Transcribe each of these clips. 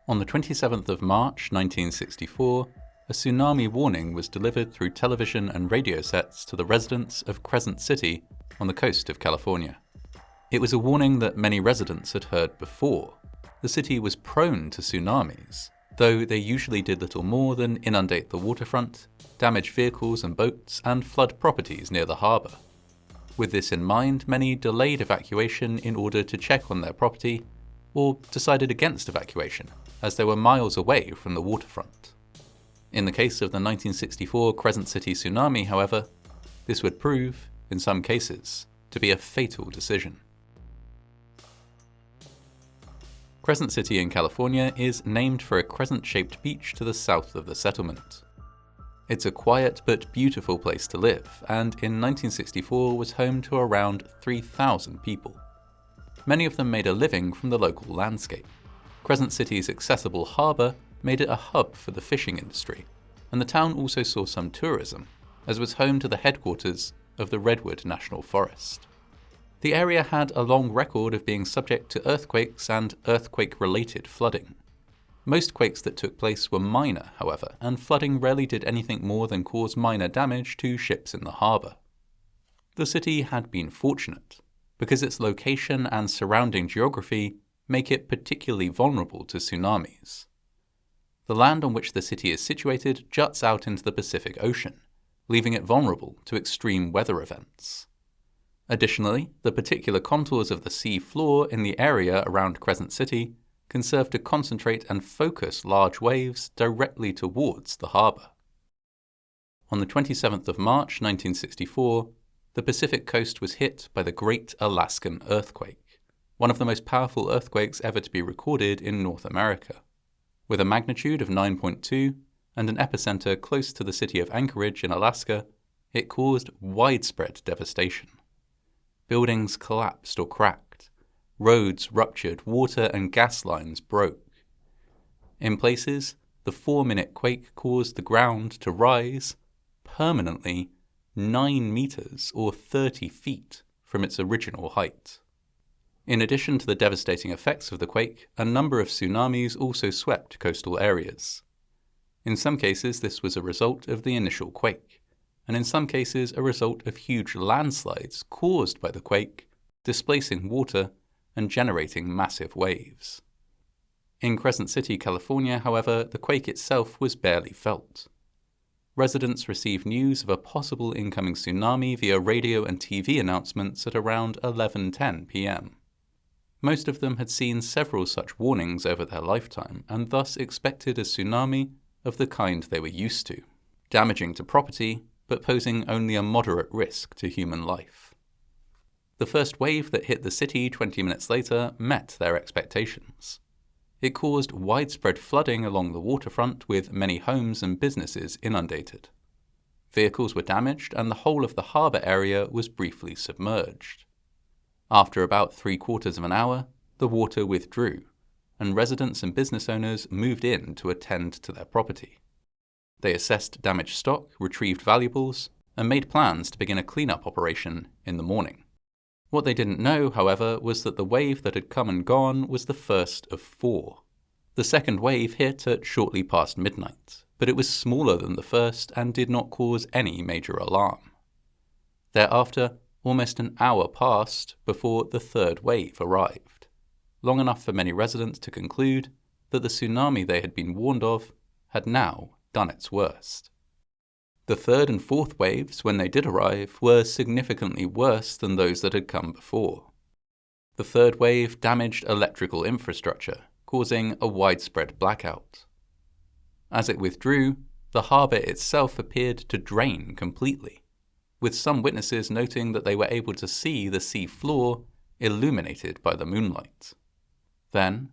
On the 27th of March 1964, a tsunami warning was delivered through television and radio sets to the residents of Crescent City on the coast of California. It was a warning that many residents had heard before. The city was prone to tsunamis, though they usually did little more than inundate the waterfront, damage vehicles and boats, and flood properties near the harbour. With this in mind, many delayed evacuation in order to check on their property, or decided against evacuation, as they were miles away from the waterfront. In the case of the 1964 Crescent City tsunami, however, this would prove, in some cases, to be a fatal decision. Crescent City in California is named for a crescent-shaped beach to the south of the settlement. It's a quiet but beautiful place to live, and in 1964 was home to around 3,000 people. Many of them made a living from the local landscape. Crescent City's accessible harbour made it a hub for the fishing industry, and the town also saw some tourism, as was home to the headquarters of the Redwood National Forest. The area had a long record of being subject to earthquakes and earthquake-related flooding. Most quakes that took place were minor, however, and flooding rarely did anything more than cause minor damage to ships in the harbour. The city had been fortunate, because its location and surrounding geography make it particularly vulnerable to tsunamis. The land on which the city is situated juts out into the Pacific Ocean, leaving it vulnerable to extreme weather events. Additionally, the particular contours of the sea floor in the area around Crescent City can serve to concentrate and focus large waves directly towards the harbour. On the 27th of March 1964, the Pacific coast was hit by the Great Alaskan Earthquake, one of the most powerful earthquakes ever to be recorded in North America. With a magnitude of 9.2 and an epicenter close to the city of Anchorage in Alaska, it caused widespread devastation. Buildings collapsed or cracked, roads ruptured, water and gas lines broke. In places, the 4-minute quake caused the ground to rise permanently 9 meters or 30 feet from its original height. In addition to the devastating effects of the quake, a number of tsunamis also swept coastal areas. In some cases, this was a result of the initial quake, and in some cases a result of huge landslides caused by the quake, displacing water and generating massive waves. In Crescent City, California, however, the quake itself was barely felt. Residents received news of a possible incoming tsunami via radio and TV announcements at around 11:10 p.m. Most of them had seen several such warnings over their lifetime and thus expected a tsunami of the kind they were used to, damaging to property but posing only a moderate risk to human life. The first wave that hit the city 20 minutes later met their expectations. It caused widespread flooding along the waterfront, with many homes and businesses inundated. Vehicles were damaged and the whole of the harbour area was briefly submerged. After about 3/4 of an hour, the water withdrew, and residents and business owners moved in to attend to their property. They assessed damaged stock, retrieved valuables, and made plans to begin a cleanup operation in the morning. What they didn't know, however, was that the wave that had come and gone was the first of 4. The second wave hit at shortly past midnight, but it was smaller than the first and did not cause any major alarm. Thereafter, almost an hour passed before the third wave arrived, long enough for many residents to conclude that the tsunami they had been warned of had now done its worst. The third and fourth waves, when they did arrive, were significantly worse than those that had come before. The third wave damaged electrical infrastructure, causing a widespread blackout. As it withdrew, the harbour itself appeared to drain completely, with some witnesses noting that they were able to see the sea floor illuminated by the moonlight. Then,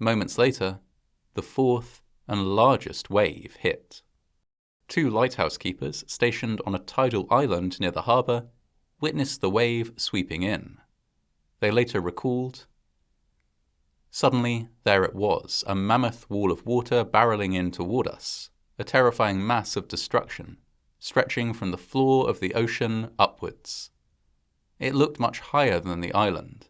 moments later, the fourth and largest wave hit. 2 lighthouse keepers stationed on a tidal island near the harbour witnessed the wave sweeping in. They later recalled, "Suddenly, there it was, a mammoth wall of water barreling in toward us, a terrifying mass of destruction, stretching from the floor of the ocean upwards. It looked much higher than the island,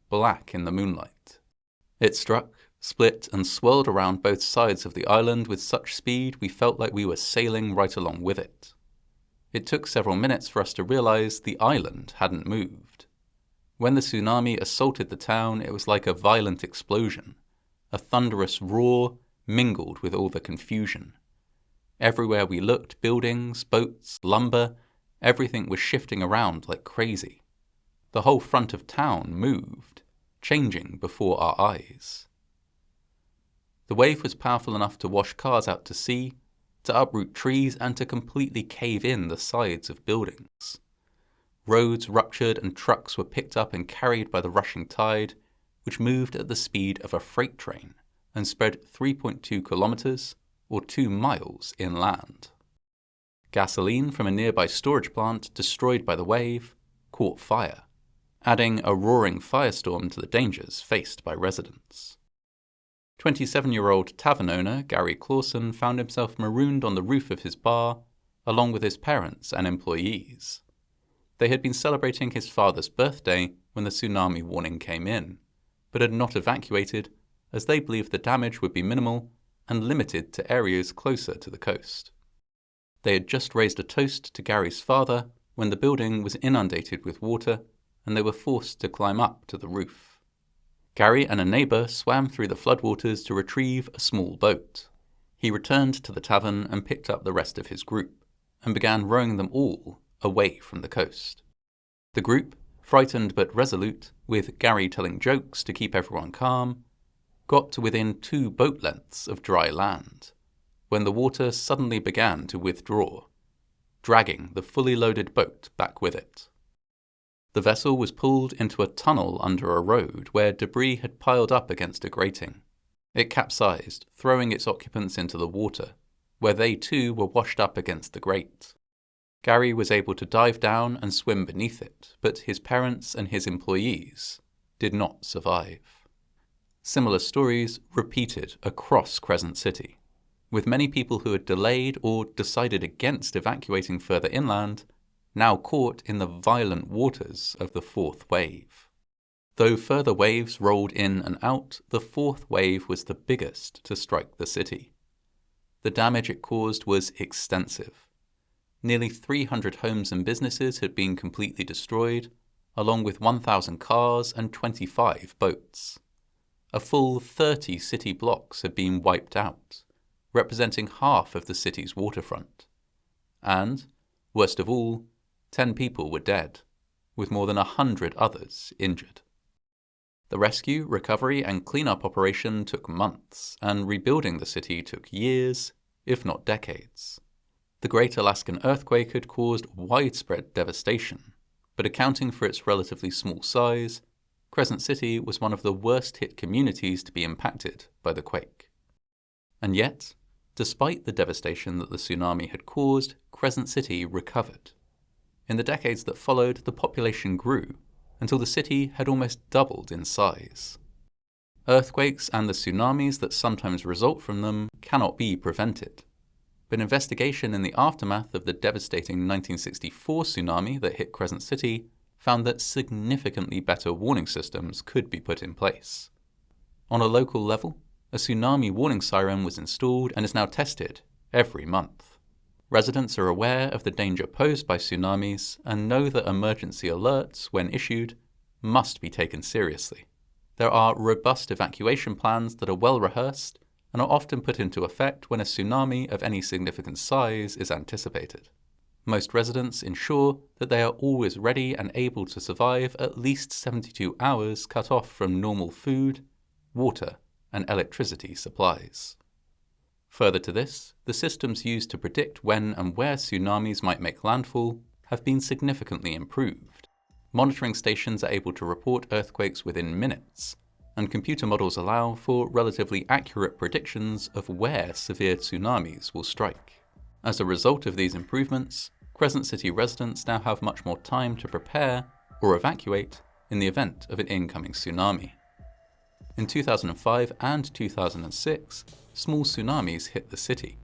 black in the moonlight. It struck, split and swirled around both sides of the island with such speed we felt like we were sailing right along with it. It took several minutes for us to realize the island hadn't moved. When the tsunami assaulted the town, it was like a violent explosion. A thunderous roar mingled with all the confusion. Everywhere we looked, buildings, boats, lumber, everything was shifting around like crazy. The whole front of town moved, changing before our eyes. The wave was powerful enough to wash cars out to sea, to uproot trees, and to completely cave in the sides of buildings. Roads ruptured and trucks were picked up and carried by the rushing tide, which moved at the speed of a freight train and spread 3.2 kilometers or 2 miles inland. Gasoline from a nearby storage plant destroyed by the wave caught fire, adding a roaring firestorm to the dangers faced by residents. 27-year-old tavern owner Gary Clausen found himself marooned on the roof of his bar, along with his parents and employees. They had been celebrating his father's birthday when the tsunami warning came in, but had not evacuated as they believed the damage would be minimal and limited to areas closer to the coast. They had just raised a toast to Gary's father when the building was inundated with water and they were forced to climb up to the roof. Gary and a neighbor swam through the floodwaters to retrieve a small boat. He returned to the tavern and picked up the rest of his group, and began rowing them all away from the coast. The group, frightened but resolute, with Gary telling jokes to keep everyone calm, got to within 2 boat lengths of dry land, when the water suddenly began to withdraw, dragging the fully loaded boat back with it. The vessel was pulled into a tunnel under a road where debris had piled up against a grating. It capsized, throwing its occupants into the water, where they too were washed up against the grate. Gary was able to dive down and swim beneath it, but his parents and his employees did not survive. Similar stories repeated across Crescent City, with many people who had delayed or decided against evacuating further inland now caught in the violent waters of the 4th wave. Though further waves rolled in and out, the 4th wave was the biggest to strike the city. The damage it caused was extensive. Nearly 300 homes and businesses had been completely destroyed, along with 1,000 cars and 25 boats. A full 30 city blocks had been wiped out, representing half of the city's waterfront. And, worst of all, 10 people were dead, with more than 100 others injured. The rescue, recovery, and cleanup operation took months, and rebuilding the city took years, if not decades. The Great Alaskan Earthquake had caused widespread devastation, but accounting for its relatively small size, Crescent City was one of the worst-hit communities to be impacted by the quake. And yet, despite the devastation that the tsunami had caused, Crescent City recovered. In the decades that followed, the population grew, until the city had almost doubled in size. Earthquakes and the tsunamis that sometimes result from them cannot be prevented, but investigation in the aftermath of the devastating 1964 tsunami that hit Crescent City found that significantly better warning systems could be put in place. On a local level, a tsunami warning siren was installed and is now tested every month. Residents are aware of the danger posed by tsunamis and know that emergency alerts, when issued, must be taken seriously. There are robust evacuation plans that are well rehearsed and are often put into effect when a tsunami of any significant size is anticipated. Most residents ensure that they are always ready and able to survive at least 72 hours cut off from normal food, water, and electricity supplies. Further to this, the systems used to predict when and where tsunamis might make landfall have been significantly improved. Monitoring stations are able to report earthquakes within minutes, and computer models allow for relatively accurate predictions of where severe tsunamis will strike. As a result of these improvements, Crescent City residents now have much more time to prepare or evacuate in the event of an incoming tsunami. In 2005 and 2006, small tsunamis hit the city,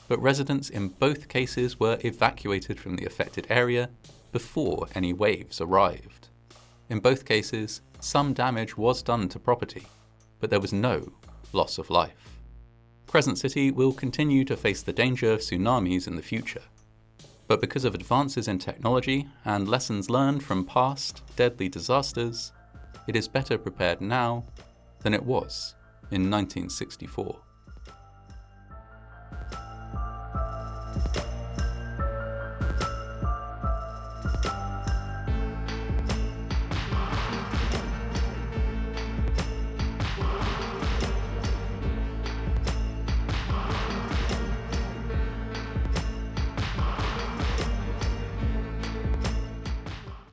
but residents in both cases were evacuated from the affected area before any waves arrived. In both cases, some damage was done to property, but there was no loss of life. Crescent City will continue to face the danger of tsunamis in the future. But because of advances in technology and lessons learned from past deadly disasters, it is better prepared now than it was in 1964.